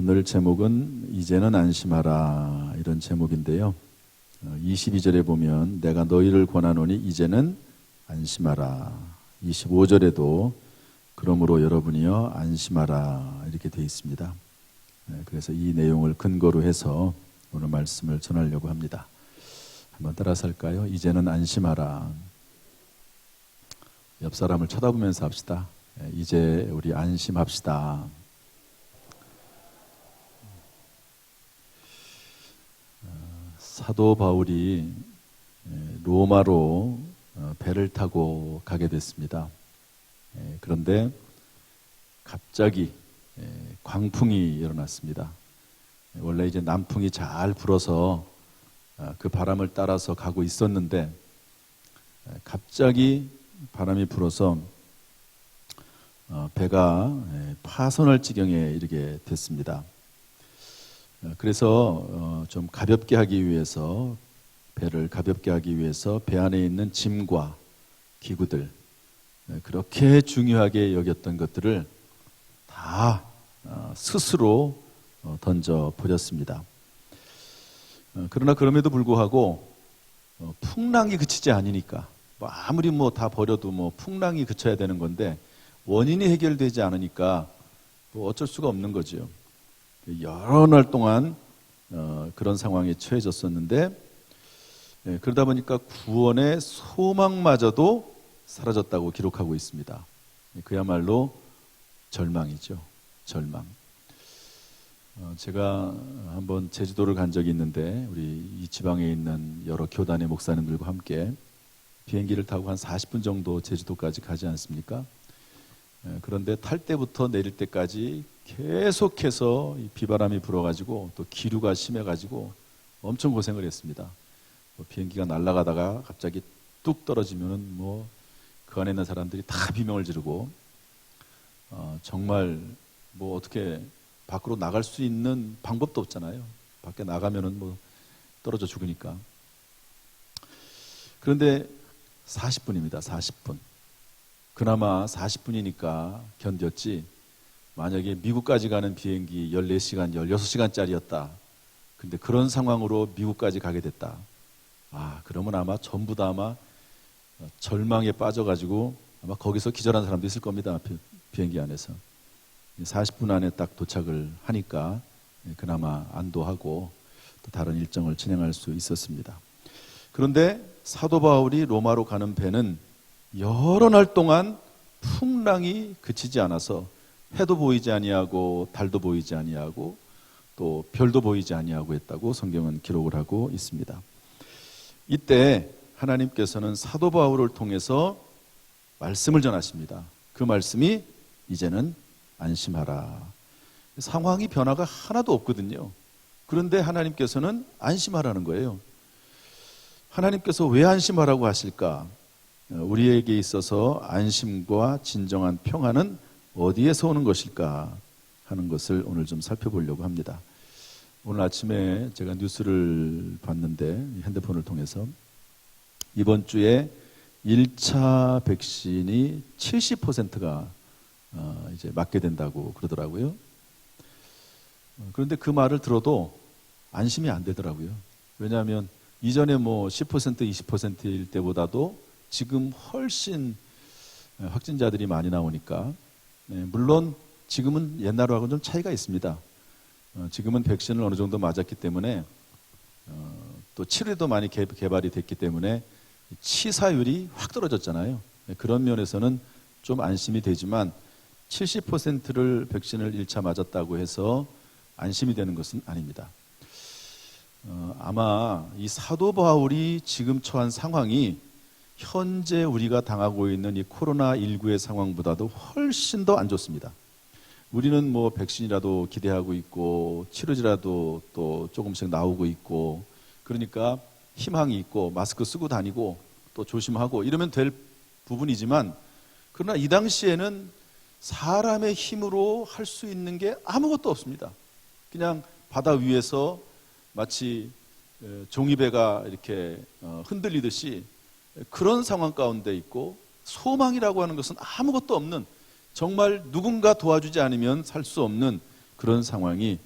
오늘 제목은 이제는 안심하라 이런 제목인데요. 22절에 보면 내가 너희를 권하노니 이제는 안심하라. 25절에도 그러므로 여러분이여 안심하라 이렇게 되어 있습니다. 그래서 이 내용을 근거로 해서 오늘 말씀을 전하려고 합니다. 한번 따라서 할까요? 이제는 안심하라. 옆 사람을 쳐다보면서 합시다. 이제 우리 안심합시다. 사도 바울이 로마로 배를 타고 가게 됐습니다. 그런데 갑자기 광풍이 일어났습니다. 원래 이제 남풍이 잘 불어서 그 바람을 따라서 가고 있었는데 갑자기 바람이 불어서 배가 파손할 지경에 이르게 됐습니다. 그래서 좀 가볍게 하기 위해서 배를 가볍게 하기 위해서 배 안에 있는 짐과 기구들 그렇게 중요하게 여겼던 것들을 다 스스로 던져 버렸습니다. 그러나 그럼에도 불구하고 풍랑이 그치지 않으니까 아무리 다 버려도 풍랑이 그쳐야 되는 건데 원인이 해결되지 않으니까 어쩔 수가 없는 거죠. 여러 날 동안 그런 상황에 처해졌었는데 그러다 보니까 구원의 소망마저도 사라졌다고 기록하고 있습니다. 그야말로 절망이죠. 절망. 제가 한번 제주도를 간 적이 있는데 우리 이 지방에 있는 여러 교단의 목사님들과 함께 비행기를 타고 한 40분 정도 제주도까지 가지 않습니까? 그런데 탈 때부터 내릴 때까지 계속해서 비바람이 불어가지고 또 기류가 심해가지고 엄청 고생을 했습니다. 비행기가 날아가다가 갑자기 뚝 떨어지면은 그 안에 있는 사람들이 다 비명을 지르고 정말 어떻게 밖으로 나갈 수 있는 방법도 없잖아요. 밖에 나가면은 떨어져 죽으니까. 그런데 40분입니다. 40분. 그나마 40분이니까 견뎠지. 만약에 미국까지 가는 비행기 14시간, 16시간짜리였다. 근데 그런 상황으로 미국까지 가게 됐다. 그러면 아마 전부 다 절망에 빠져가지고 아마 거기서 기절한 사람도 있을 겁니다. 비행기 안에서. 40분 안에 딱 도착을 하니까 그나마 안도하고 또 다른 일정을 진행할 수 있었습니다. 그런데 사도 바울이 로마로 가는 배는 여러 날 동안 풍랑이 그치지 않아서 해도 보이지 아니하고 달도 보이지 아니하고 또 별도 보이지 아니하고 했다고 성경은 기록을 하고 있습니다. 이때 하나님께서는 사도 바울을 통해서 말씀을 전하십니다. 그 말씀이 이제는 안심하라. 상황이 변화가 하나도 없거든요. 그런데 하나님께서는 안심하라는 거예요. 하나님께서 왜 안심하라고 하실까? 우리에게 있어서 안심과 진정한 평안은 어디에서 오는 것일까 하는 것을 오늘 좀 살펴보려고 합니다. 오늘 아침에 제가 뉴스를 봤는데 핸드폰을 통해서 이번 주에 1차 백신이 70%가 이제 맞게 된다고 그러더라고요. 그런데 그 말을 들어도 안심이 안 되더라고요. 왜냐하면 이전에 10%, 20%일 때보다도 지금 훨씬 확진자들이 많이 나오니까 물론 지금은 옛날하고는 좀 차이가 있습니다. 지금은 백신을 어느 정도 맞았기 때문에 또 치료도 많이 개발이 됐기 때문에 치사율이 확 떨어졌잖아요. 그런 면에서는 좀 안심이 되지만 70%를 백신을 1차 맞았다고 해서 안심이 되는 것은 아닙니다. 아마 이 사도 바울이 지금 처한 상황이 현재 우리가 당하고 있는 이 코로나19의 상황보다도 훨씬 더 안 좋습니다. 우리는 백신이라도 기대하고 있고 치료제라도 또 조금씩 나오고 있고 그러니까 희망이 있고 마스크 쓰고 다니고 또 조심하고 이러면 될 부분이지만 그러나 이 당시에는 사람의 힘으로 할 수 있는 게 아무것도 없습니다. 그냥 바다 위에서 마치 종이배가 이렇게 흔들리듯이 그런 상황 가운데 있고 소망이라고 하는 것은 아무것도 없는 정말 누군가 도와주지 않으면 살 수 없는 그런 상황이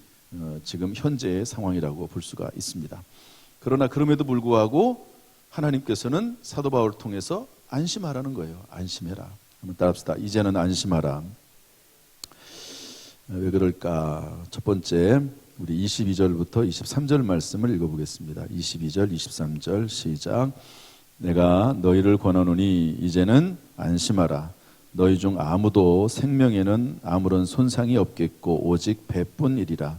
지금 현재의 상황이라고 볼 수가 있습니다. 그러나 그럼에도 불구하고 하나님께서는 사도 바울을 통해서 안심하라는 거예요. 안심해라. 한번 따라합시다. 이제는 안심하라. 왜 그럴까? 첫 번째, 우리 22절부터 23절 말씀을 읽어보겠습니다. 22절, 23절 시작. 내가 너희를 권하노니 이제는 안심하라. 너희 중 아무도 생명에는 아무런 손상이 없겠고 오직 배뿐이리라.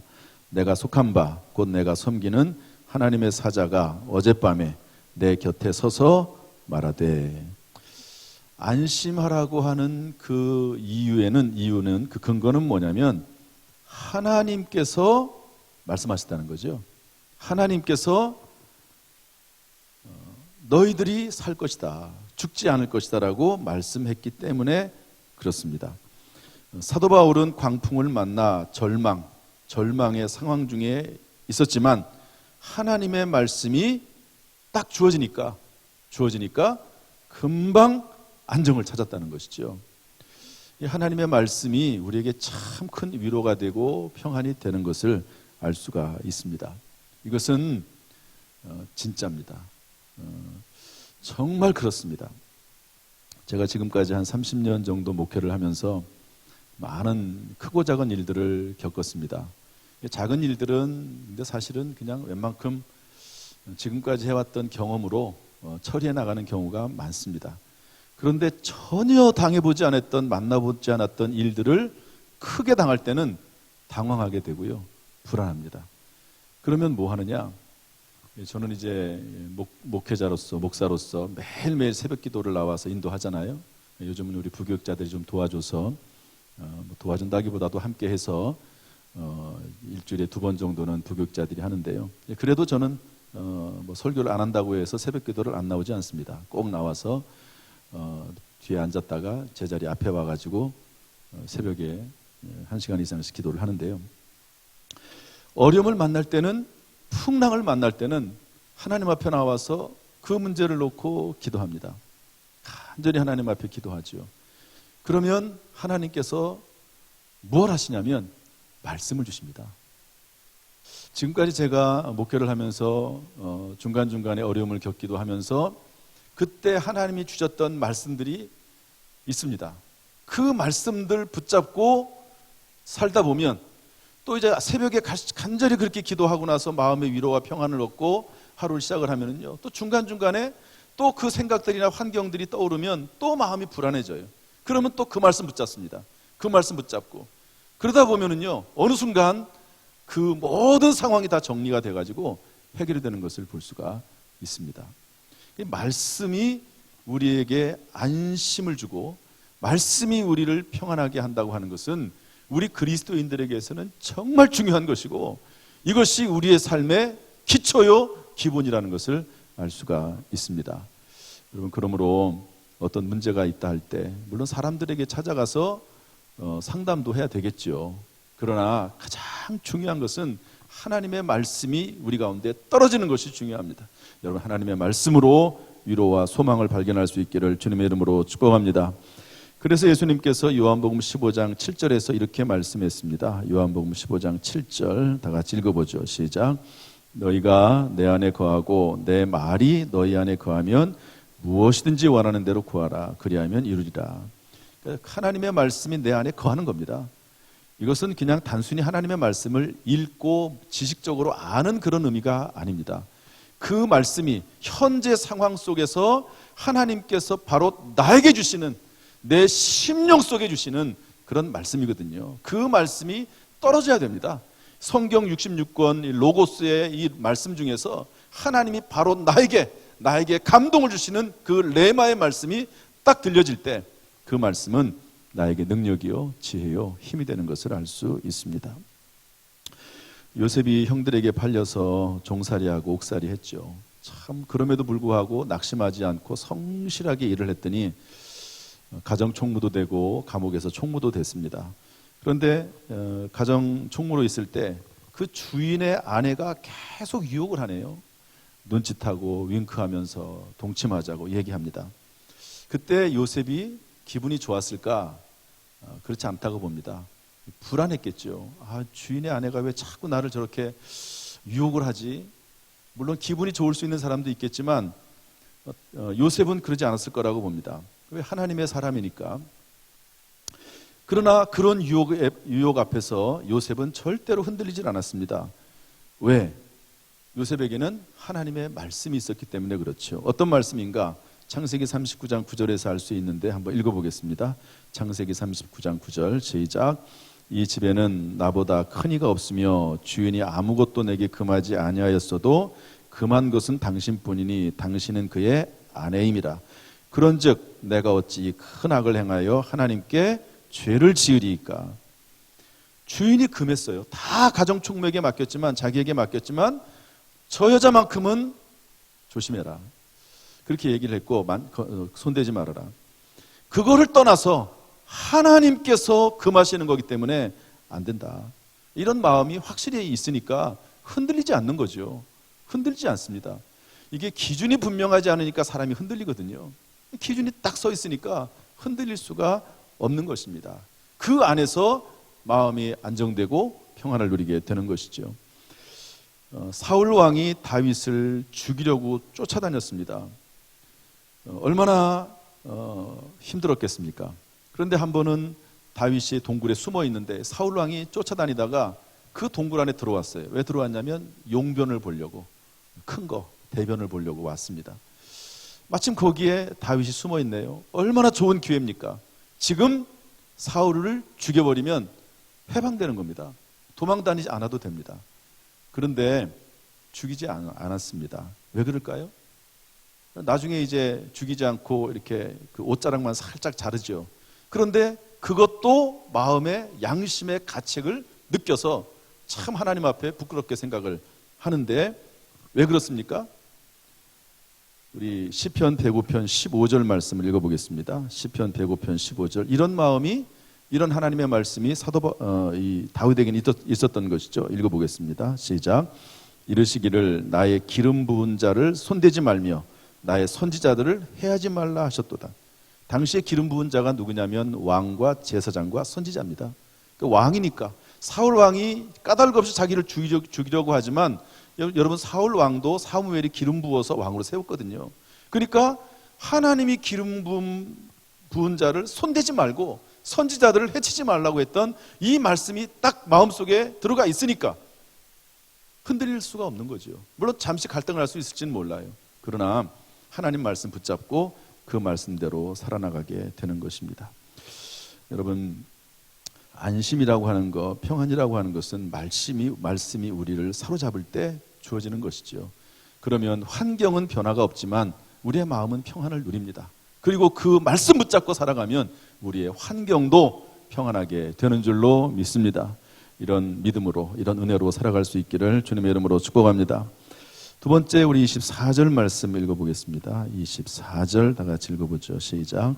내가 속한 바 곧 내가 섬기는 하나님의 사자가 어젯밤에 내 곁에 서서 말하되. 안심하라고 하는 그 이유는 그 근거는 뭐냐면 하나님께서 말씀하셨다는 거죠. 하나님께서 너희들이 살 것이다, 죽지 않을 것이다 라고 말씀했기 때문에 그렇습니다. 사도 바울은 광풍을 만나 절망의 상황 중에 있었지만 하나님의 말씀이 딱 주어지니까 금방 안정을 찾았다는 것이죠. 하나님의 말씀이 우리에게 참 큰 위로가 되고 평안이 되는 것을 알 수가 있습니다. 이것은 진짜입니다. 정말 그렇습니다. 제가 지금까지 한 30년 정도 목회를 하면서 많은 크고 작은 일들을 겪었습니다. 작은 일들은 근데 사실은 그냥 웬만큼 지금까지 해왔던 경험으로 처리해 나가는 경우가 많습니다. 그런데 전혀 당해보지 않았던, 만나보지 않았던 일들을 크게 당할 때는 당황하게 되고요, 불안합니다. 그러면 뭐 하느냐? 저는 이제 목사로서 매일매일 새벽 기도를 나와서 인도하잖아요. 요즘은 우리 부교육자들이 좀 도와줘서, 도와준다기보다도 함께 해서 일주일에 2번 정도는 부교육자들이 하는데요. 그래도 저는 설교를 안 한다고 해서 새벽 기도를 안 나오지 않습니다. 꼭 나와서 뒤에 앉았다가 제자리 앞에 와가지고 새벽에 1시간 이상씩 기도를 하는데요. 어려움을 만날 때는, 풍랑을 만날 때는 하나님 앞에 나와서 그 문제를 놓고 기도합니다. 간절히 하나님 앞에 기도하죠. 그러면 하나님께서 뭘 하시냐면 말씀을 주십니다. 지금까지 제가 목회를 하면서 중간중간에 어려움을 겪기도 하면서 그때 하나님이 주셨던 말씀들이 있습니다. 그 말씀들 붙잡고 살다 보면 또 이제 새벽에 간절히 그렇게 기도하고 나서 마음의 위로와 평안을 얻고 하루를 시작을 하면은요, 또 중간중간에 또 그 생각들이나 환경들이 떠오르면 또 마음이 불안해져요. 그러면 또 그 말씀 붙잡습니다. 그 말씀 붙잡고 그러다 보면은요, 어느 순간 그 모든 상황이 다 정리가 돼가지고 해결이 되는 것을 볼 수가 있습니다. 이 말씀이 우리에게 안심을 주고 말씀이 우리를 평안하게 한다고 하는 것은 우리 그리스도인들에게서는 정말 중요한 것이고 이것이 우리의 삶의 기초요 기본이라는 것을 알 수가 있습니다. 여러분, 그러므로 어떤 문제가 있다 할 때 물론 사람들에게 찾아가서 상담도 해야 되겠죠. 그러나 가장 중요한 것은 하나님의 말씀이 우리 가운데 떨어지는 것이 중요합니다. 여러분, 하나님의 말씀으로 위로와 소망을 발견할 수 있기를 주님의 이름으로 축복합니다. 그래서 예수님께서 요한복음 15장 7절에서 이렇게 말씀했습니다. 요한복음 15장 7절 다 같이 읽어보죠. 시작. 너희가 내 안에 거하고 내 말이 너희 안에 거하면 무엇이든지 원하는 대로 구하라. 그리하면 이루리라. 그러니까 하나님의 말씀이 내 안에 거하는 겁니다. 이것은 그냥 단순히 하나님의 말씀을 읽고 지식적으로 아는 그런 의미가 아닙니다. 그 말씀이 현재 상황 속에서 하나님께서 바로 나에게 주시는, 내 심령 속에 주시는 그런 말씀이거든요. 그 말씀이 떨어져야 됩니다. 성경 66권 로고스의 이 말씀 중에서 하나님이 바로 나에게 감동을 주시는 그 레마의 말씀이 딱 들려질 때 그 말씀은 나에게 능력이요 지혜요 힘이 되는 것을 알 수 있습니다. 요셉이 형들에게 팔려서 종살이하고 옥살이 했죠. 참 그럼에도 불구하고 낙심하지 않고 성실하게 일을 했더니 가정 총무도 되고 감옥에서 총무도 됐습니다. 그런데 가정 총무로 있을 때 그 주인의 아내가 계속 유혹을 하네요. 눈짓하고 윙크하면서 동침하자고 얘기합니다. 그때 요셉이 기분이 좋았을까? 그렇지 않다고 봅니다. 불안했겠죠. 주인의 아내가 왜 자꾸 나를 저렇게 유혹을 하지? 물론 기분이 좋을 수 있는 사람도 있겠지만 요셉은 그러지 않았을 거라고 봅니다. 왜? 하나님의 사람이니까. 그러나 그런 유혹 앞에서 요셉은 절대로 흔들리질 않았습니다. 왜? 요셉에게는 하나님의 말씀이 있었기 때문에 그렇죠. 어떤 말씀인가? 창세기 39장 9절에서 알 수 있는데 한번 읽어보겠습니다. 창세기 39장 9절 시작. 이 집에는 나보다 큰 이가 없으며 주인이 아무것도 내게 금하지 아니하였어도 금한 것은 당신뿐이니 당신은 그의 아내임이라. 그런즉 내가 어찌 큰 악을 행하여 하나님께 죄를 지으리이까. 주인이 금했어요. 다 가정총무에게 맡겼지만, 자기에게 맡겼지만 저 여자만큼은 조심해라, 그렇게 얘기를 했고 손대지 말아라. 그거를 떠나서 하나님께서 금하시는 거기 때문에 안 된다, 이런 마음이 확실히 있으니까 흔들리지 않는 거죠. 흔들리지 않습니다. 이게 기준이 분명하지 않으니까 사람이 흔들리거든요. 기준이 딱 서 있으니까 흔들릴 수가 없는 것입니다. 그 안에서 마음이 안정되고 평안을 누리게 되는 것이죠. 사울 왕이 다윗을 죽이려고 쫓아다녔습니다. 얼마나 힘들었겠습니까? 그런데 한 번은 다윗이 동굴에 숨어 있는데 사울 왕이 쫓아다니다가 그 동굴 안에 들어왔어요. 왜 들어왔냐면 용변을 보려고, 큰 거, 대변을 보려고 왔습니다. 마침 거기에 다윗이 숨어 있네요. 얼마나 좋은 기회입니까? 지금 사울을 죽여버리면 해방되는 겁니다. 도망다니지 않아도 됩니다. 그런데 죽이지 않았습니다. 왜 그럴까요? 나중에 이제 죽이지 않고 이렇게 그 옷자락만 살짝 자르죠. 그런데 그것도 마음의 양심의 가책을 느껴서 참 하나님 앞에 부끄럽게 생각을 하는데, 왜 그렇습니까? 우리 시편 105편 15절 말씀을 읽어보겠습니다. 시편 105편 15절. 이런 마음이, 이런 하나님의 말씀이 이 다윗에게는 있었던 것이죠. 읽어보겠습니다. 시작. 이르시기를 나의 기름 부은 자를 손대지 말며 나의 선지자들을 해하지 말라 하셨도다. 당시에 기름 부은 자가 누구냐면 왕과 제사장과 선지자입니다. 그러니까 왕이니까. 사울 왕이 까닭 없이 자기를 죽이려고 하지만 여러분, 사울 왕도 사무엘이 기름 부어서 왕으로 세웠거든요. 그러니까 하나님이 기름 부은 자를 손대지 말고 선지자들을 해치지 말라고 했던 이 말씀이 딱 마음속에 들어가 있으니까 흔들릴 수가 없는 거죠. 물론 잠시 갈등을 할 수 있을지는 몰라요. 그러나 하나님 말씀 붙잡고 그 말씀대로 살아나가게 되는 것입니다. 여러분, 안심이라고 하는 것, 평안이라고 하는 것은 말씀이 우리를 사로잡을 때 주어지는 것이죠. 그러면 환경은 변화가 없지만 우리의 마음은 평안을 누립니다. 그리고 그 말씀 붙잡고 살아가면 우리의 환경도 평안하게 되는 줄로 믿습니다. 이런 믿음으로, 이런 은혜로 살아갈 수 있기를 주님의 이름으로 축복합니다. 두 번째, 우리 24절 말씀 읽어보겠습니다. 24절 다 같이 읽어보죠. 시작.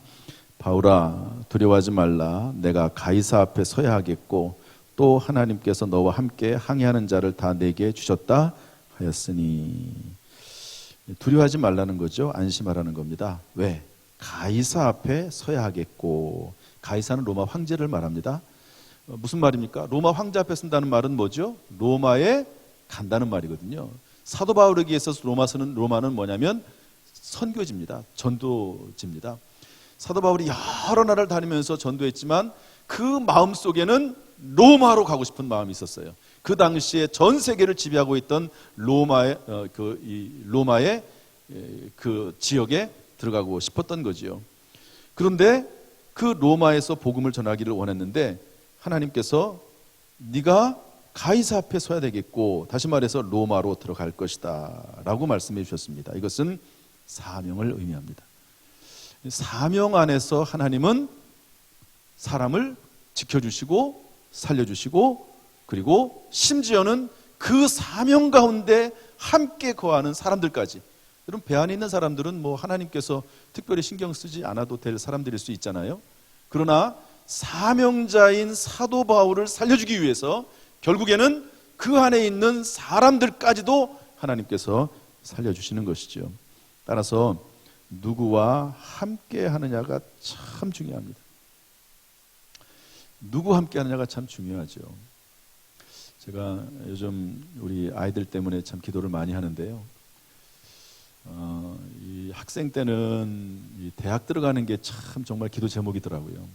바울아, 두려워하지 말라. 내가 가이사 앞에 서야 하겠고 또 하나님께서 너와 함께 항해하는 자를 다 내게 주셨다 하였으니. 두려워하지 말라는 거죠. 안심하라는 겁니다. 왜? 가이사 앞에 서야 하겠고. 가이사는 로마 황제를 말합니다. 무슨 말입니까? 로마 황제 앞에 쓴다는 말은 뭐죠? 로마에 간다는 말이거든요. 사도 바울에게 있어서 로마는 뭐냐면 선교지입니다. 전도지입니다. 사도 바울이 여러 나라를 다니면서 전도했지만 그 마음 속에는 로마로 가고 싶은 마음이 있었어요. 그 당시에 전 세계를 지배하고 있던 로마의 그 지역에 들어가고 싶었던 거지요. 그런데 그 로마에서 복음을 전하기를 원했는데 하나님께서 네가 가이사 앞에 서야 되겠고, 다시 말해서 로마로 들어갈 것이다 라고 말씀해 주셨습니다. 이것은 사명을 의미합니다. 사명 안에서 하나님은 사람을 지켜주시고 살려주시고, 그리고 심지어는 그 사명 가운데 함께 거하는 사람들까지. 여러분, 배 안에 있는 사람들은 뭐 하나님께서 특별히 신경 쓰지 않아도 될 사람들일 수 있잖아요. 그러나 사명자인 사도 바울을 살려주기 위해서 결국에는 그 안에 있는 사람들까지도 하나님께서 살려주시는 것이죠. 따라서 누구와 함께 하느냐가 참 중요합니다. 누구 함께 하느냐가 참 중요하죠. 제가 요즘 우리 아이들 때문에 참 기도를 많이 하는데요. 이 학생 때는 이 대학 들어가는 게 참 정말 기도 제목이더라고요.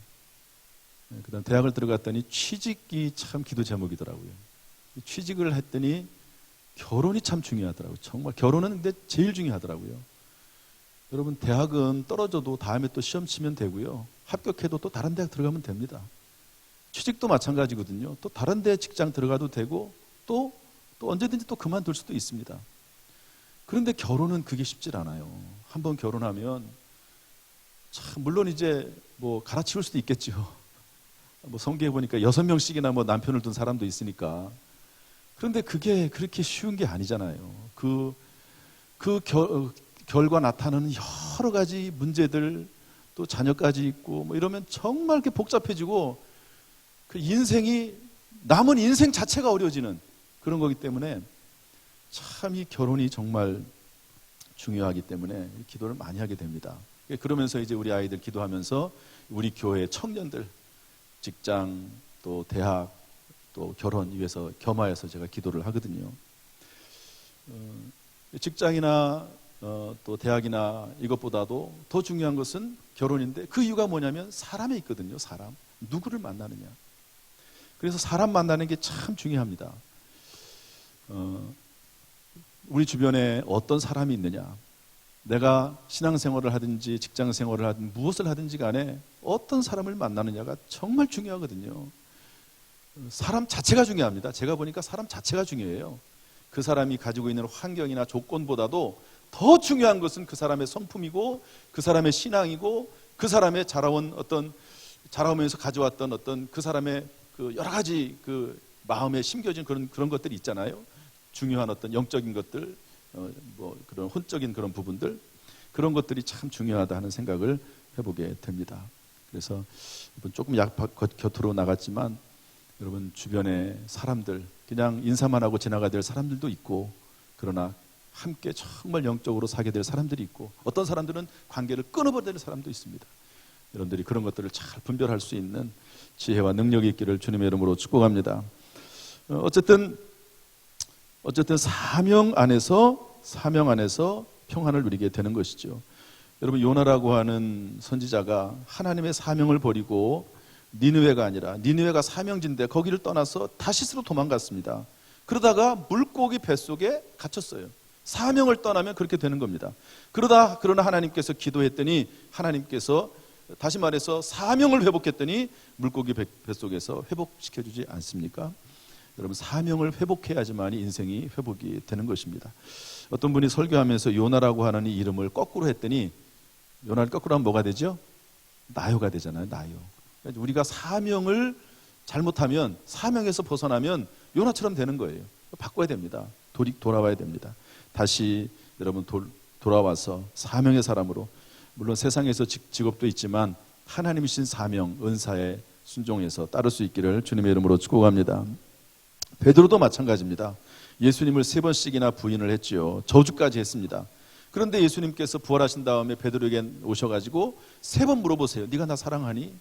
그다음 대학을 들어갔더니 취직이 참 기도 제목이더라고요. 취직을 했더니 결혼이 참 중요하더라고요. 정말 결혼은 근데 제일 중요하더라고요. 여러분, 대학은 떨어져도 다음에 또 시험 치면 되고요. 합격해도 또 다른 대학 들어가면 됩니다. 취직도 마찬가지거든요. 또 다른 데 직장 들어가도 되고 또 언제든지 또 그만둘 수도 있습니다. 그런데 결혼은 그게 쉽질 않아요. 한번 결혼하면 참 물론 이제 뭐 갈아치울 수도 있겠죠. 뭐 성경에 보니까 6명씩이나 뭐 남편을 둔 사람도 있으니까. 그런데 그게 그렇게 쉬운 게 아니잖아요. 결과 나타나는 여러 가지 문제들, 또 자녀까지 있고 뭐 이러면 정말 이렇게 복잡해지고 그 인생이 남은 인생 자체가 어려워지는 그런 거기 때문에 참 이 결혼이 정말 중요하기 때문에 기도를 많이 하게 됩니다. 그러면서 이제 우리 아이들 기도하면서 우리 교회 청년들 직장 또 대학 또 결혼 위해서 겸하여서 제가 기도를 하거든요. 직장이나 또 대학이나 이것보다도 더 중요한 것은 결혼인데 그 이유가 뭐냐면 사람에 있거든요. 사람. 누구를 만나느냐. 그래서 사람 만나는 게 참 중요합니다. 우리 주변에 어떤 사람이 있느냐. 내가 신앙생활을 하든지 직장생활을 하든 무엇을 하든지 간에 어떤 사람을 만나느냐가 정말 중요하거든요. 사람 자체가 중요합니다. 제가 보니까 사람 자체가 중요해요. 그 사람이 가지고 있는 환경이나 조건보다도 더 중요한 것은 그 사람의 성품이고 그 사람의 신앙이고 그 사람의 자라오면서 가져왔던 어떤 그 사람의 그 여러 가지 그 마음에 심겨진 그런 것들이 있잖아요. 중요한 어떤 영적인 것들, 뭐 그런 혼적인 그런 부분들, 그런 것들이 참 중요하다 하는 생각을 해보게 됩니다. 그래서 조금 곁으로 나갔지만 여러분 주변에 사람들, 그냥 인사만 하고 지나가야 될 사람들도 있고, 그러나 함께 정말 영적으로 사게 될 사람들이 있고, 어떤 사람들은 관계를 끊어버려야 될 사람도 있습니다. 여러분들이 그런 것들을 잘 분별할 수 있는 지혜와 능력이 있기를 주님의 이름으로 축복합니다. 어쨌든 사명 안에서 평안을 누리게 되는 것이죠. 여러분, 요나라고 하는 선지자가 하나님의 사명을 버리고 니느웨가 사명지인데 거기를 떠나서 다시스로 도망갔습니다. 그러다가 물고기 뱃속에 갇혔어요. 사명을 떠나면 그렇게 되는 겁니다. 그러나 하나님께서 기도했더니 하나님께서 다시 말해서 사명을 회복했더니 물고기 뱃속에서 회복시켜주지 않습니까? 여러분, 사명을 회복해야지만 인생이 회복이 되는 것입니다. 어떤 분이 설교하면서 요나라고 하는 이 이름을 거꾸로 했더니, 요나를 거꾸로 하면 뭐가 되죠? 나요가 되잖아요. 나요. 우리가 사명을 잘못하면, 사명에서 벗어나면 요나처럼 되는 거예요. 바꿔야 됩니다. 돌아와야 됩니다. 다시 여러분 돌아와서 사명의 사람으로, 물론 세상에서 직업도 있지만 하나님이 주신 사명, 은사에 순종해서 따를 수 있기를 주님의 이름으로 축복합니다. 베드로도 마찬가지입니다. 예수님을 3번씩이나 부인을 했지요. 저주까지 했습니다. 그런데 예수님께서 부활하신 다음에 베드로에게 오셔가지고 3번 물어보세요. 네가 나 사랑하니?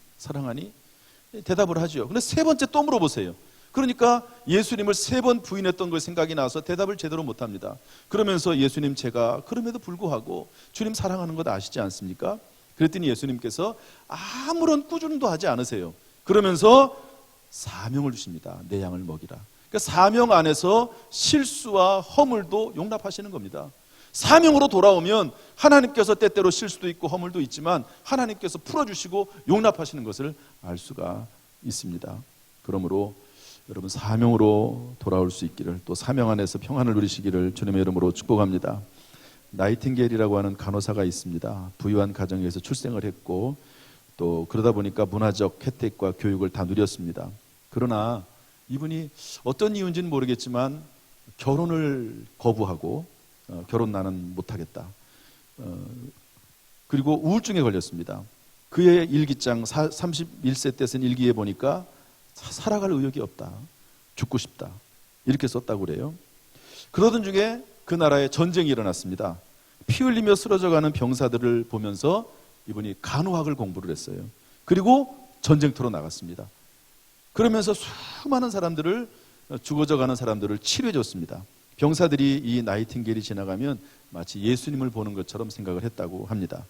대답을 하죠. 근데 3번째 또 물어보세요. 그러니까 예수님을 3번 부인했던 걸 생각이 나서 대답을 제대로 못합니다. 그러면서 예수님, 제가 그럼에도 불구하고 주님 사랑하는 것 아시지 않습니까? 그랬더니 예수님께서 아무런 꾸준도 하지 않으세요. 그러면서 사명을 주십니다. 내 양을 먹이라. 그러니까 사명 안에서 실수와 허물도 용납하시는 겁니다. 사명으로 돌아오면 하나님께서 때때로 실수도 있고 허물도 있지만 하나님께서 풀어주시고 용납하시는 것을 알 수가 있습니다. 그러므로 여러분, 사명으로 돌아올 수 있기를, 또 사명 안에서 평안을 누리시기를 주님의 이름으로 축복합니다. 나이팅게일이라고 하는 간호사가 있습니다. 부유한 가정에서 출생을 했고 또 그러다 보니까 문화적 혜택과 교육을 다 누렸습니다. 그러나 이분이 어떤 이유인지는 모르겠지만 결혼을 거부하고 결혼 나는 못하겠다. 그리고 우울증에 걸렸습니다. 그의 일기장 31세 때 쓴 일기에 보니까 살아갈 의욕이 없다. 죽고 싶다. 이렇게 썼다고 그래요. 그러던 중에 그 나라에 전쟁이 일어났습니다. 피 흘리며 쓰러져가는 병사들을 보면서 이분이 간호학을 공부를 했어요. 그리고 전쟁터로 나갔습니다. 그러면서 수많은 사람들을, 죽어져가는 사람들을 치료해 줬습니다. 병사들이 이 나이팅게일이 지나가면 마치 예수님을 보는 것처럼 생각을 했다고 합니다.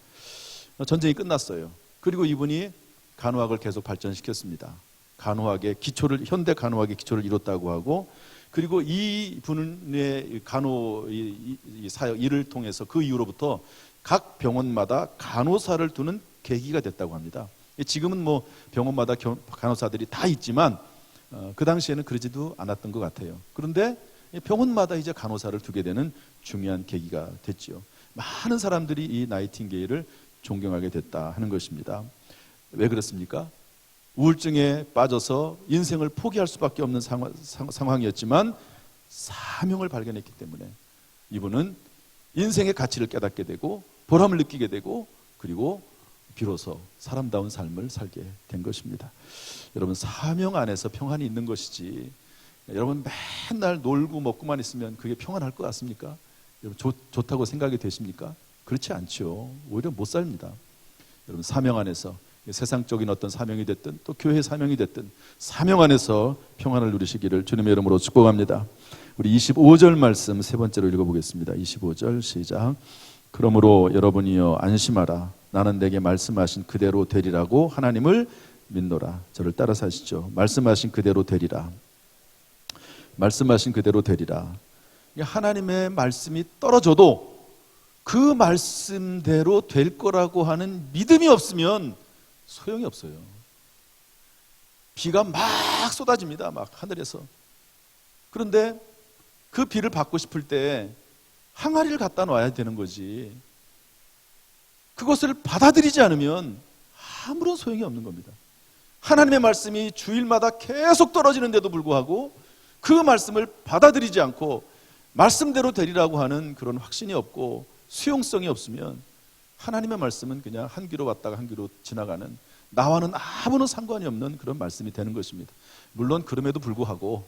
전쟁이 끝났어요. 그리고 이분이 간호학을 계속 발전시켰습니다. 간호학의 기초를, 현대 간호학의 기초를 이뤘다고 하고, 그리고 이 분의 간호 사역 일을 통해서 그 이후로부터 각 병원마다 간호사를 두는 계기가 됐다고 합니다. 지금은 뭐 병원마다 간호사들이 다 있지만 그 당시에는 그러지도 않았던 것 같아요. 그런데 병원마다 이제 간호사를 두게 되는 중요한 계기가 됐죠. 많은 사람들이 이 나이팅게일을 존경하게 됐다 하는 것입니다. 왜 그렇습니까? 우울증에 빠져서 인생을 포기할 수밖에 없는 상황이었지만 사명을 발견했기 때문에 이분은 인생의 가치를 깨닫게 되고 보람을 느끼게 되고, 그리고 비로소 사람다운 삶을 살게 된 것입니다. 여러분, 사명 안에서 평안이 있는 것이지, 여러분 맨날 놀고 먹고만 있으면 그게 평안할 것 같습니까? 여러분 좋다고 생각이 되십니까? 그렇지 않죠. 오히려 못 삽니다. 여러분, 사명 안에서, 세상적인 어떤 사명이 됐든 또 교회 사명이 됐든 사명 안에서 평안을 누리시기를 주님의 이름으로 축복합니다. 우리 25절 말씀 세 번째로 읽어보겠습니다. 25절 시작. 그러므로 여러분이여 안심하라. 나는 내게 말씀하신 그대로 되리라고 하나님을 믿노라. 저를 따라서 하시죠. 말씀하신 그대로 되리라. 말씀하신 그대로 되리라. 하나님의 말씀이 떨어져도 그 말씀대로 될 거라고 하는 믿음이 없으면 소용이 없어요. 비가 막 쏟아집니다. 막 하늘에서. 그런데 그 비를 받고 싶을 때 항아리를 갖다 놔야 되는 거지. 그것을 받아들이지 않으면 아무런 소용이 없는 겁니다. 하나님의 말씀이 주일마다 계속 떨어지는데도 불구하고 그 말씀을 받아들이지 않고 말씀대로 되리라고 하는 그런 확신이 없고 수용성이 없으면 하나님의 말씀은 그냥 한 귀로 왔다가 한 귀로 지나가는, 나와는 아무런 상관이 없는 그런 말씀이 되는 것입니다. 물론 그럼에도 불구하고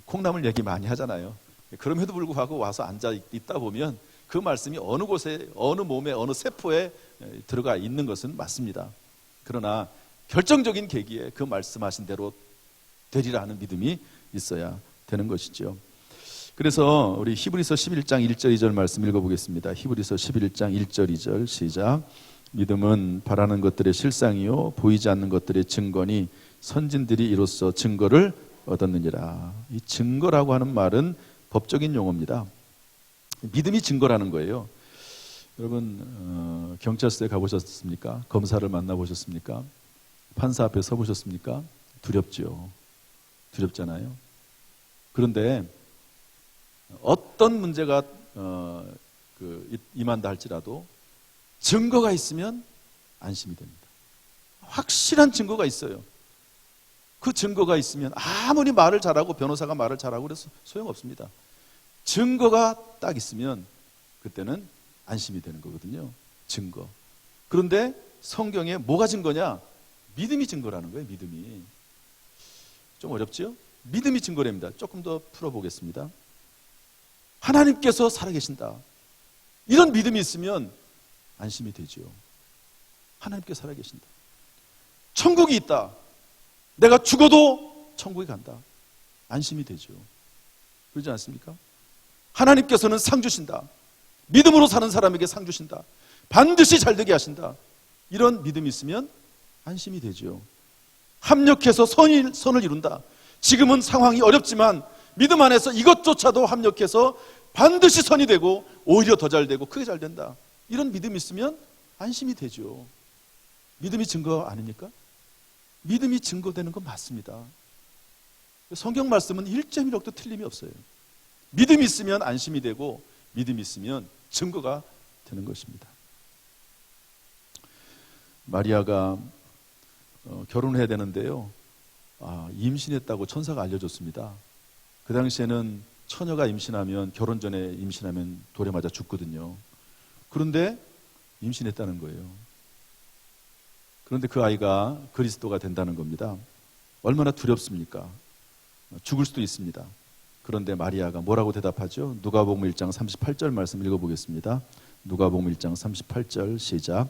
콩나물 얘기 많이 하잖아요. 그럼에도 불구하고 와서 앉아 있다 보면 그 말씀이 어느 곳에, 어느 몸에, 어느 세포에 들어가 있는 것은 맞습니다. 그러나 결정적인 계기에 그 말씀하신 대로 되리라 하는 믿음이 있어야 되는 것이죠. 그래서 우리 히브리서 11장 1절 2절 말씀 읽어보겠습니다. 히브리서 11장 1절 2절 시작. 믿음은 바라는 것들의 실상이요 보이지 않는 것들의 증거니 선진들이 이로써 증거를 얻었느니라. 이 증거라고 하는 말은 법적인 용어입니다. 믿음이 증거라는 거예요. 여러분 경찰서에 가보셨습니까? 검사를 만나보셨습니까? 판사 앞에 서보셨습니까? 두렵죠. 두렵잖아요. 그런데 어떤 문제가 임한다 할지라도 증거가 있으면 안심이 됩니다. 확실한 증거가 있어요. 그 증거가 있으면 아무리 말을 잘하고 변호사가 말을 잘하고 그래서 소용없습니다. 증거가 딱 있으면 그때는 안심이 되는 거거든요. 증거. 그런데 성경에 뭐가 증거냐? 믿음이 증거라는 거예요. 믿음이. 좀 어렵죠? 믿음이 증거랍니다. 조금 더 풀어보겠습니다. 하나님께서 살아계신다. 이런 믿음이 있으면 안심이 되죠. 하나님께서 살아계신다. 천국이 있다. 내가 죽어도 천국에 간다. 안심이 되죠. 그러지 않습니까? 하나님께서는 상 주신다. 믿음으로 사는 사람에게 상 주신다. 반드시 잘되게 하신다. 이런 믿음이 있으면 안심이 되죠. 합력해서 선을 이룬다. 지금은 상황이 어렵지만 믿음 안에서 이것조차도 합력해서 반드시 선이 되고 오히려 더 잘 되고 크게 잘 된다. 이런 믿음이 있으면 안심이 되죠. 믿음이 증거 아닙니까? 믿음이 증거되는 건 맞습니다. 성경 말씀은 1.1억도 틀림이 없어요. 믿음이 있으면 안심이 되고 믿음이 있으면 증거가 되는 것입니다. 마리아가 결혼을 해야 되는데요. 임신했다고 천사가 알려줬습니다. 그 당시에는 처녀가 임신하면, 결혼 전에 임신하면 돌에 맞아 죽거든요. 그런데 임신했다는 거예요. 그런데 그 아이가 그리스도가 된다는 겁니다. 얼마나 두렵습니까? 죽을 수도 있습니다. 그런데 마리아가 뭐라고 대답하죠? 누가복음 1장 38절 말씀 읽어보겠습니다. 누가복음 1장 38절 시작.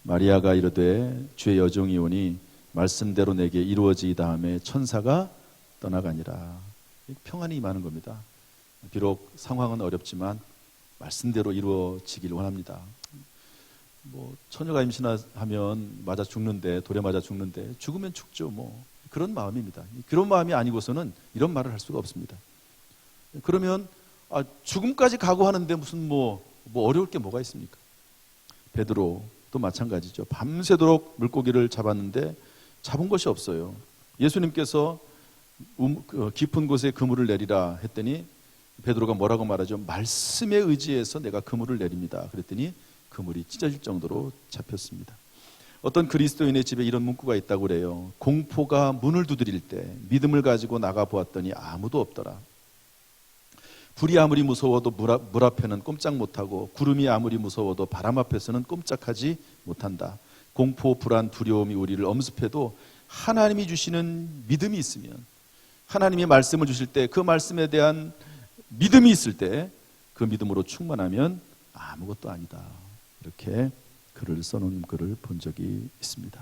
마리아가 이르되 주의 여종이 오니 말씀대로 내게 이루어지이 다음에 천사가 떠나가니라. 평안이 임하는 겁니다. 비록 상황은 어렵지만 말씀대로 이루어지길 원합니다. 처녀가 임신하면 맞아 죽는데, 돌에 맞아 죽는데 죽으면 죽죠. 그런 마음입니다. 그런 마음이 아니고서는 이런 말을 할 수가 없습니다. 그러면 죽음까지 각오하는데 무슨 어려울 게 뭐가 있습니까? 베드로도 마찬가지죠. 밤새도록 물고기를 잡았는데 잡은 것이 없어요. 예수님께서 깊은 곳에 그물을 내리라 했더니 베드로가 뭐라고 말하죠? 말씀에 의지해서 내가 그물을 내립니다. 그랬더니 그물이 찢어질 정도로 잡혔습니다. 어떤 그리스도인의 집에 이런 문구가 있다고 그래요. 공포가 문을 두드릴 때 믿음을 가지고 나가보았더니 아무도 없더라. 불이 아무리 무서워도 물 앞에는 꼼짝 못하고 구름이 아무리 무서워도 바람 앞에서는 꼼짝하지 못한다. 공포, 불안, 두려움이 우리를 엄습해도 하나님이 주시는 믿음이 있으면, 하나님이 말씀을 주실 때 그 말씀에 대한 믿음이 있을 때 그 믿음으로 충만하면 아무것도 아니다. 이렇게 글을 써놓은 글을 본 적이 있습니다.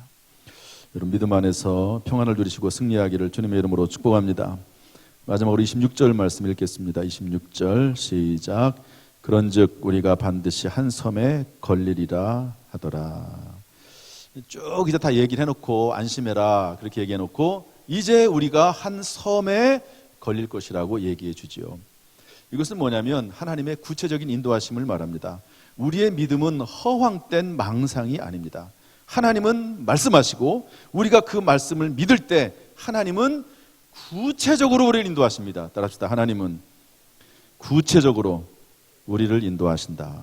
여러분, 믿음 안에서 평안을 누리시고 승리하기를 주님의 이름으로 축복합니다. 마지막으로 26절 말씀 읽겠습니다. 26절 시작. 그런즉 우리가 반드시 한 섬에 걸리리라 하더라. 쭉 이제 다 얘기를 해놓고 안심해라 그렇게 얘기해놓고 이제 우리가 한 섬에 걸릴 것이라고 얘기해 주지요. 이것은 뭐냐면 하나님의 구체적인 인도하심을 말합니다. 우리의 믿음은 허황된 망상이 아닙니다. 하나님은 말씀하시고 우리가 그 말씀을 믿을 때 하나님은 구체적으로 우리를 인도하십니다. 따라합시다. 하나님은 구체적으로 우리를 인도하신다.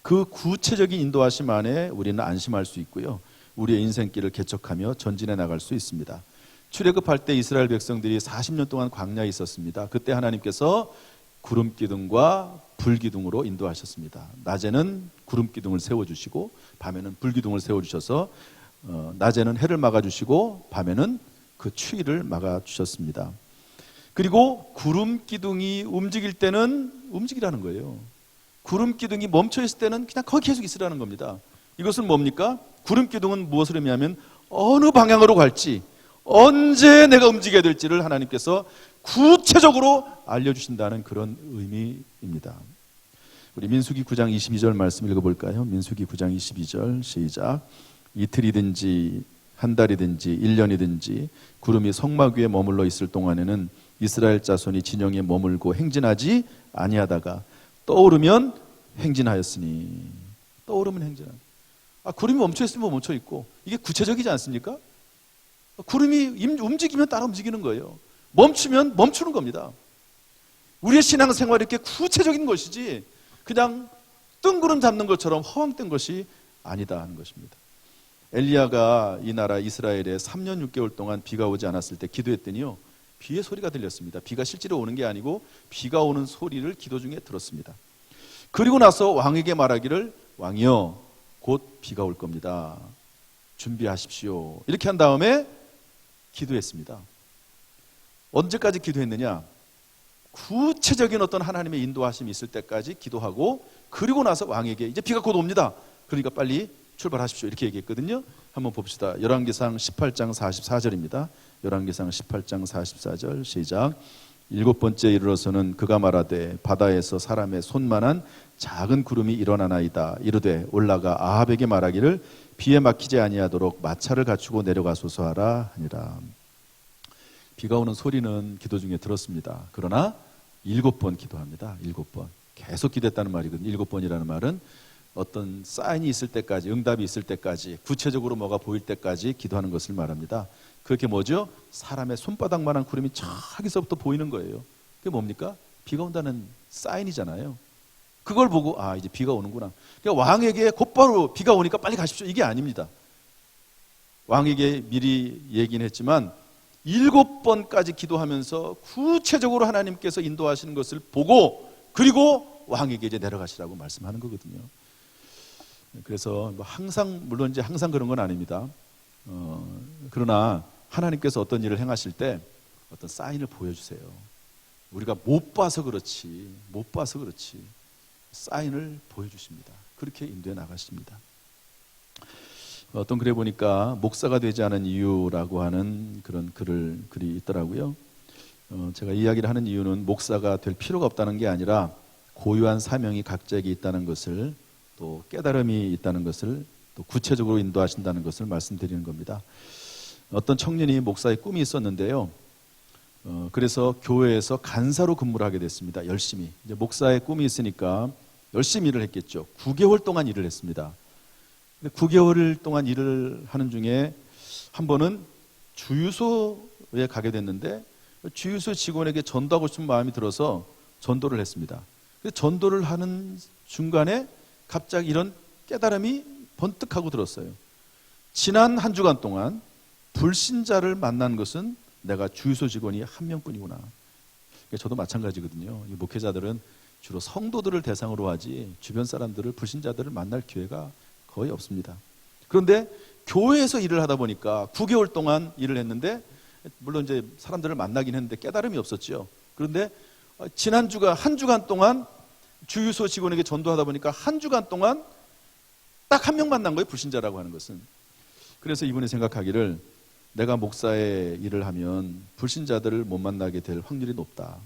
그 구체적인 인도하심 안에 우리는 안심할 수 있고요. 우리의 인생길을 개척하며 전진해 나갈 수 있습니다. 출애굽할 때 이스라엘 백성들이 40년 동안 광야에 있었습니다. 그때 하나님께서 구름기둥과 불기둥으로 인도하셨습니다. 낮에는 구름기둥을 세워주시고 밤에는 불기둥을 세워주셔서 낮에는 해를 막아주시고 밤에는 그 추위를 막아주셨습니다. 그리고 구름기둥이 움직일 때는 움직이라는 거예요. 구름기둥이 멈춰있을 때는 그냥 거기 계속 있으라는 겁니다. 이것은 뭡니까? 구름기둥은 무엇을 의미하면 어느 방향으로 갈지, 언제 내가 움직여야 될지를 하나님께서 구체적으로 알려주신다는 그런 의미입니다. 우리 민수기 9장 22절 말씀 읽어볼까요? 민수기 9장 22절 시작. 이틀이든지 한 달이든지 1년이든지 구름이 성막 위에 머물러 있을 동안에는 이스라엘 자손이 진영에 머물고 행진하지 아니하다가 떠오르면 행진하였으니. 떠오르면 행진하니. 구름이 멈춰있으면 멈춰있고 이게 구체적이지 않습니까? 구름이 움직이면 따라 움직이는 거예요. 멈추면 멈추는 겁니다. 우리의 신앙생활이 이렇게 구체적인 것이지 그냥 뜬구름 잡는 것처럼 허황된 것이 아니다 하는 것입니다. 엘리야가 이 나라 이스라엘에 3년 6개월 동안 비가 오지 않았을 때 기도했더니요, 비의 소리가 들렸습니다. 비가 실제로 오는 게 아니고 비가 오는 소리를 기도 중에 들었습니다. 그리고 나서 왕에게 말하기를 왕이여 곧 비가 올 겁니다. 준비하십시오. 이렇게 한 다음에 기도했습니다. 언제까지 기도했느냐? 구체적인 어떤 하나님의 인도하심이 있을 때까지 기도하고 그리고 나서 왕에게 이제 비가 곧 옵니다. 그러니까 빨리 출발하십시오. 이렇게 얘기했거든요. 한번 봅시다. 열왕기상 18장 44절입니다. 열왕기상 18장 44절 시작. 7번째 이르러서는 그가 말하되 바다에서 사람의 손만한 작은 구름이 일어나나이다. 이르되 올라가 아합에게 말하기를 비에 막히지 아니하도록 마차를 갖추고 내려가소서 하라 하니라. 비가 오는 소리는 기도 중에 들었습니다. 그러나 7번 기도합니다. 7번. 계속 기도했다는 말이거든요. 7번이라는 말은 어떤 사인이 있을 때까지, 응답이 있을 때까지, 구체적으로 뭐가 보일 때까지 기도하는 것을 말합니다. 그렇게 뭐죠? 사람의 손바닥만한 구름이 저기서부터 보이는 거예요. 그게 뭡니까? 비가 온다는 사인이잖아요. 그걸 보고 이제 비가 오는구나. 그러니까 왕에게 곧바로 비가 오니까 빨리 가십시오. 이게 아닙니다. 왕에게 미리 얘기는 했지만 7번까지 기도하면서 구체적으로 하나님께서 인도하시는 것을 보고 그리고 왕에게 이제 내려가시라고 말씀하는 거거든요. 그래서 항상, 물론 이제 항상 그런 건 아닙니다. 그러나 하나님께서 어떤 일을 행하실 때 어떤 사인을 보여주세요. 우리가 못 봐서 그렇지 사인을 보여주십니다. 그렇게 인도해 나가십니다. 어떤 글에 보니까 목사가 되지 않은 이유라고 하는 그런 글이 있더라고요. 제가 이야기를 하는 이유는 목사가 될 필요가 없다는 게 아니라 고유한 사명이 각자에게 있다는 것을, 또 깨달음이 있다는 것을, 또 구체적으로 인도하신다는 것을 말씀드리는 겁니다. 어떤 청년이 목사의 꿈이 있었는데요. 그래서 교회에서 간사로 근무를 하게 됐습니다. 열심히. 이제 목사의 꿈이 있으니까 열심히 일을 했겠죠. 9개월 동안 일을 했습니다. 9개월 동안 일을 하는 중에 한 번은 주유소에 가게 됐는데 주유소 직원에게 전도하고 싶은 마음이 들어서 전도를 했습니다. 전도를 하는 중간에 갑자기 이런 깨달음이 번뜩하고 들었어요. 지난 한 주간 동안 불신자를 만난 것은 내가 주유소 직원이 한 명뿐이구나. 저도 마찬가지거든요. 목회자들은 주로 성도들을 대상으로 하지 주변 사람들을, 불신자들을 만날 기회가 거의 없습니다. 그런데 교회에서 일을 하다 보니까 9개월 동안 일을 했는데, 물론 이제 사람들을 만나긴 했는데 깨달음이 없었죠. 그런데 지난주가 한 주간 동안 주유소 직원에게 전도하다 보니까 한 주간 동안 딱 한 명 만난 거예요. 불신자라고 하는 것은. 그래서 이분이 생각하기를, 내가 목사의 일을 하면 불신자들을 못 만나게 될 확률이 높다.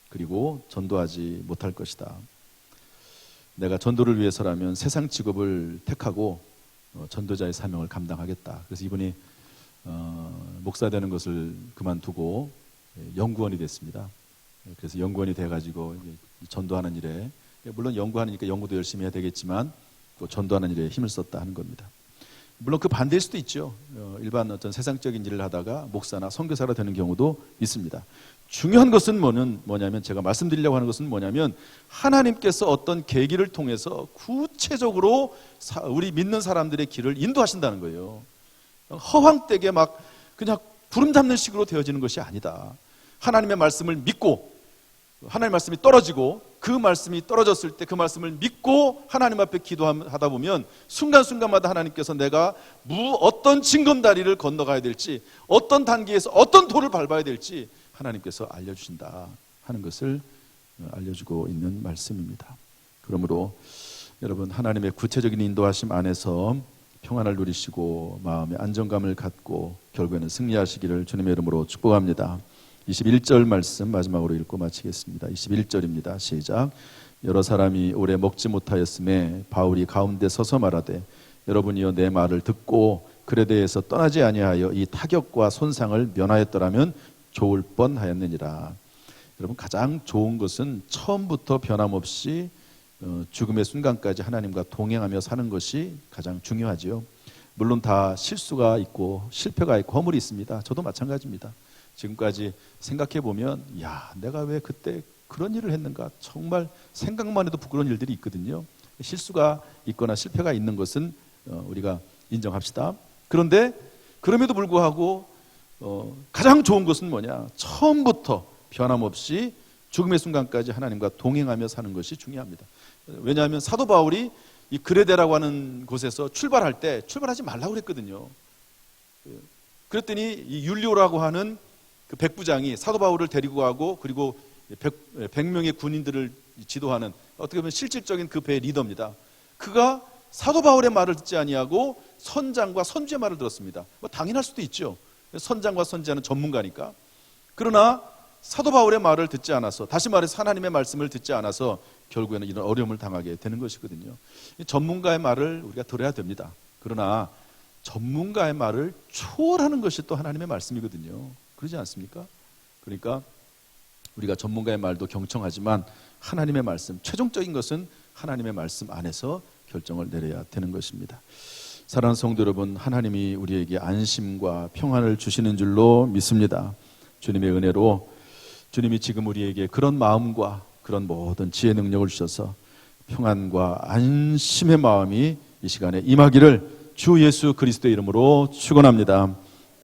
그리고 전도하지 못할 것이다. 내가 전도를 위해서라면 세상 직업을 택하고 전도자의 사명을 감당하겠다. 그래서 이분이 목사 되는 것을 그만두고 연구원이 됐습니다. 그래서 연구원이 돼가지고 전도하는 일에, 물론 연구하니까 연구도 열심히 해야 되겠지만 또 전도하는 일에 힘을 썼다 하는 겁니다. 물론 그 반대일 수도 있죠. 일반 어떤 세상적인 일을 하다가 목사나 선교사가 되는 경우도 있습니다. 중요한 것은 뭐냐면, 제가 말씀드리려고 하는 것은 뭐냐면, 하나님께서 어떤 계기를 통해서 구체적으로 우리 믿는 사람들의 길을 인도하신다는 거예요. 허황되게 막 그냥 구름 잡는 식으로 되어지는 것이 아니다. 하나님의 말씀을 믿고, 하나님의 말씀이 떨어지고, 그 말씀이 떨어졌을 때 그 말씀을 믿고 하나님 앞에 기도하다 보면 순간순간마다 하나님께서 내가 어떤 징검다리를 건너가야 될지, 어떤 단계에서 어떤 돌을 밟아야 될지 하나님께서 알려주신다 하는 것을 알려주고 있는 말씀입니다. 그러므로 여러분, 하나님의 구체적인 인도하심 안에서 평안을 누리시고 마음의 안정감을 갖고 결국에는 승리하시기를 주님의 이름으로 축복합니다. 21절 말씀 마지막으로 읽고 마치겠습니다. 21절입니다. 시작. 여러 사람이 오래 먹지 못하였음에 바울이 가운데 서서 말하되, 여러분이여 내 말을 듣고 그레데에서 떠나지 아니하여 이 타격과 손상을 면하였더라면 좋을 뻔하였느니라. 여러분, 가장 좋은 것은 처음부터 변함없이 죽음의 순간까지 하나님과 동행하며 사는 것이 가장 중요하지요. 물론 다 실수가 있고 실패가 있고 허물이 있습니다. 저도 마찬가지입니다. 지금까지 생각해 보면, 내가 왜 그때 그런 일을 했는가, 정말 생각만 해도 부끄러운 일들이 있거든요. 실수가 있거나 실패가 있는 것은 우리가 인정합시다. 그런데 그럼에도 불구하고 가장 좋은 것은 뭐냐, 처음부터 변함없이 죽음의 순간까지 하나님과 동행하며 사는 것이 중요합니다. 왜냐하면 사도 바울이 이 그레데라고 하는 곳에서 출발할 때 출발하지 말라고 그랬거든요. 그랬더니 이 율리오라고 하는 그 백부장이 사도 바울을 데리고 가고, 그리고 100명의 군인들을 지도하는, 어떻게 보면 실질적인 그 배의 리더입니다. 그가 사도 바울의 말을 듣지 아니하고 선장과 선지의 말을 들었습니다. 당연할 수도 있죠. 선장과 선지자는 전문가니까. 그러나 사도 바울의 말을 듣지 않아서, 다시 말해서 하나님의 말씀을 듣지 않아서 결국에는 이런 어려움을 당하게 되는 것이거든요. 전문가의 말을 우리가 들어야 됩니다. 그러나 전문가의 말을 초월하는 것이 또 하나님의 말씀이거든요. 그러지 않습니까? 그러니까 우리가 전문가의 말도 경청하지만 하나님의 말씀, 최종적인 것은 하나님의 말씀 안에서 결정을 내려야 되는 것입니다. 사랑하는 성도 여러분, 하나님이 우리에게 안심과 평안을 주시는 줄로 믿습니다. 주님의 은혜로 주님이 지금 우리에게 그런 마음과 그런 모든 지혜 능력을 주셔서 평안과 안심의 마음이 이 시간에 임하기를 주 예수 그리스도의 이름으로 축원합니다.